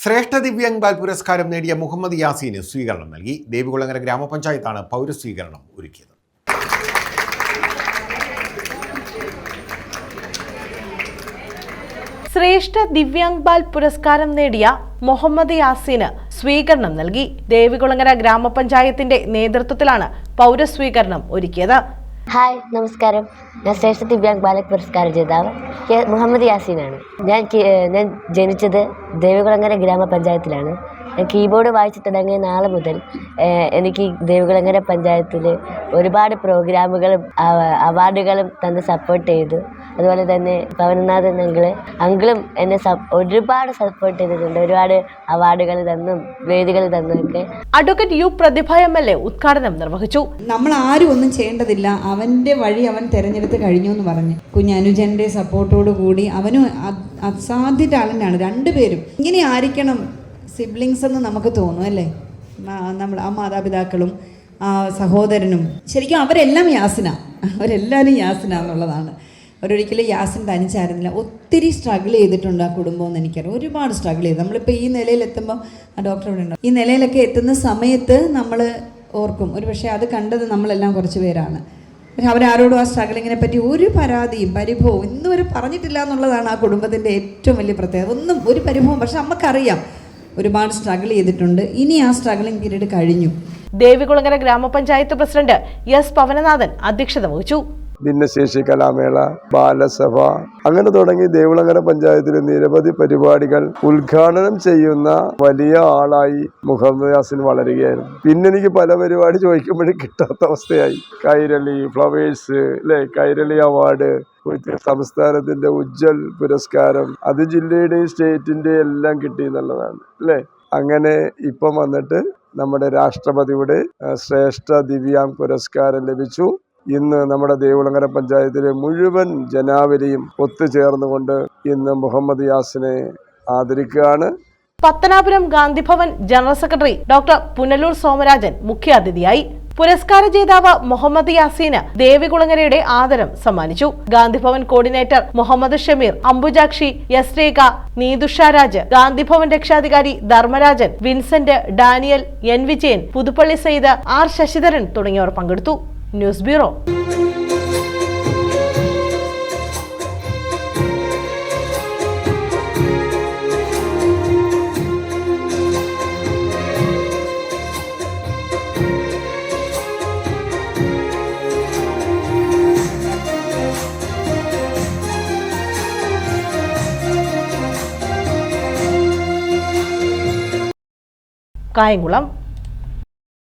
ശ്രേഷ്ഠ ദിവ്യാംഗ് ബാൽ പുരസ്കാരം നേടിയ മുഹമ്മദ് യാസീന് സ്വീകരണം നൽകി. ദേവികുളങ്ങര ഗ്രാമപഞ്ചായത്താണ് പൗരസ്വീകരണം ഒരുക്കിയത്. ശ്രേഷ്ഠ ദിവ്യാംഗ് ബാൽ പുരസ്കാരം നേടിയ മുഹമ്മദ് യാസീന് സ്വീകരണം നൽകി. ദേവികുളങ്ങര ഗ്രാമപഞ്ചായത്തിന്റെ നേതൃത്വത്തിലാണ് പൗരസ്വീകരണം ഒരുക്കിയത്. ഹായ്, നമസ്കാരം. ഞാൻ ശ്രേഷ്ഠ ദിവ്യാംഗ് ബാലക് പുരസ്കാര ജേതാവ് മുഹമ്മദ് യാസീനാണ്. ഞാൻ ജനിച്ചത് ദേവികുളങ്ങര ഗ്രാമപഞ്ചായത്തിലാണ്. ഞാൻ കീബോർഡ് വായിച്ചു തുടങ്ങിയ നാളെ മുതൽ എനിക്ക് ദേവികുളങ്ങര പഞ്ചായത്തിൽ ഒരുപാട് പ്രോഗ്രാമുകളും അവാർഡുകളും തന്ന് സപ്പോർട്ട് ചെയ്തു. അതുപോലെ തന്നെ പവനനാഥൻ അങ്കിളും എന്നെ ഒരുപാട് സപ്പോർട്ട് ചെയ്തിട്ടുണ്ട്. ഒരുപാട് അവാർഡുകൾ തന്നും വേദികൾ തന്നൊക്കെ. അഡ്വക്കേറ്റ് യു പ്രതിഭ MLA ഉദ്ഘാടനം നിർവഹിച്ചു. നമ്മൾ ആരും ഒന്നും ചെയ്യേണ്ടതില്ല, അവൻ്റെ വഴി അവൻ തിരഞ്ഞെടുത്ത് കഴിഞ്ഞു എന്ന് പറഞ്ഞ് കുഞ്ഞനുജൻ്റെ സപ്പോർട്ടോടു കൂടി അവനും അസാധ്യ ടാലൻ്റാണ്. രണ്ടുപേരും ഇങ്ങനെ ആയിരിക്കണം സിബ്ലിങ്സ് എന്ന് നമുക്ക് തോന്നും അല്ലേ. നമ്മൾ ആ മാതാപിതാക്കളും ആ സഹോദരനും ശരിക്കും അവരെല്ലാവരും യാസിന എന്നുള്ളതാണ്. അവരൊരിക്കലും യാസിൻ തനിച്ചായിരുന്നില്ല. ഒത്തിരി സ്ട്രഗിൾ ചെയ്തിട്ടുണ്ട് ആ കുടുംബം എന്ന് എനിക്കറിയാം. ഒരുപാട് സ്ട്രഗിൾ ചെയ്തു. നമ്മളിപ്പോൾ ഈ നിലയിലെത്തുമ്പം ആ ഡോക്ടർ ഇവിടെ ഉണ്ടോ, ഈ നിലയിലൊക്കെ എത്തുന്ന സമയത്ത് നമ്മൾ ഓർക്കും ഒരു പക്ഷേ അത് കണ്ടത് നമ്മളെല്ലാം കുറച്ച് പേരാണ്. പക്ഷെ അവരാരോടും ആ സ്ട്രഗിളിങ്ങിനെ പറ്റി ഒരു പരാതിയും പരിഭവവും ഇന്നുവരെ പറഞ്ഞിട്ടില്ല എന്നുള്ളതാണ് ആ കുടുംബത്തിൻ്റെ ഏറ്റവും വലിയ പ്രത്യേകത. ഒരു പരിഭവം. പക്ഷെ നമുക്കറിയാം ഒരുപാട് സ്ട്രഗിൾ ചെയ്തിട്ടുണ്ട്. ഇനി ആ സ്ട്രഗിളിംഗ് പീരീഡ് കഴിഞ്ഞു. ദേവികുളങ്ങര ഗ്രാമപഞ്ചായത്ത് പ്രസിഡന്റ് S. പവനനാഥൻ അധ്യക്ഷത വഹിച്ചു. ഭിന്നശേഷി കലാമേള, ബാലസഭ, അങ്ങനെ തുടങ്ങി ദേവികുളങ്ങര പഞ്ചായത്തിലെ നിരവധി പരിപാടികൾ ഉദ്ഘാടനം ചെയ്യുന്ന വലിയ ആളായി മുഹമ്മദ് യാസീൻ വളരുകയായിരുന്നു. പിന്നെ എനിക്ക് പല പരിപാടി ചോദിക്കുമ്പോഴും കിട്ടാത്ത അവസ്ഥയായി. കൈരളി ഫ്ലവേഴ്സ് അല്ലെ, കൈരളി അവാർഡ്, സംസ്ഥാനത്തിന്റെ ഉജ്ജ്വൽ പുരസ്കാരം, അത് ജില്ലയുടെയും സ്റ്റേറ്റിന്റെ എല്ലാം കിട്ടി എന്നുള്ളതാണ് അല്ലേ. അങ്ങനെ ഇപ്പം വന്നിട്ട് നമ്മുടെ രാഷ്ട്രപതിയുടെ ശ്രേഷ്ഠ ദിവ്യാംഗ് പുരസ്കാരം ലഭിച്ചു. ഇന്ന് നമ്മുടെ ദേവികുളങ്ങര പഞ്ചായത്തിലെ മുഴുവൻ ജനാവലിയും ഒത്തുചേർന്നുകൊണ്ട് ഇന്ന് മുഹമ്മദ് യാസിനെ ആദരിക്കുകയാണ്. Pathanapuram Gandhibhavan general secretary doctor Punalur Somarajan മുഖ്യാതിഥിയായി. പുരസ്കാര ജേതാവ് മുഹമ്മദ് യാസീന് ദേവികുളങ്ങരയുടെ ആദരം സമ്മാനിച്ചു. Gandhibhavan coordinator Muhammad Shameer, Ambujakshi, S. രേഖ, നീതുഷാരാജ്, ഗാന്ധിഭവൻ രക്ഷാധികാരി Dharmarajan, Vincent, Daniel, N. Vijayan, Puthuppally Sayyid, R. Sasidharan തുടങ്ങിയവർ പങ്കെടുത്തു. News bureau. കായംകുളം.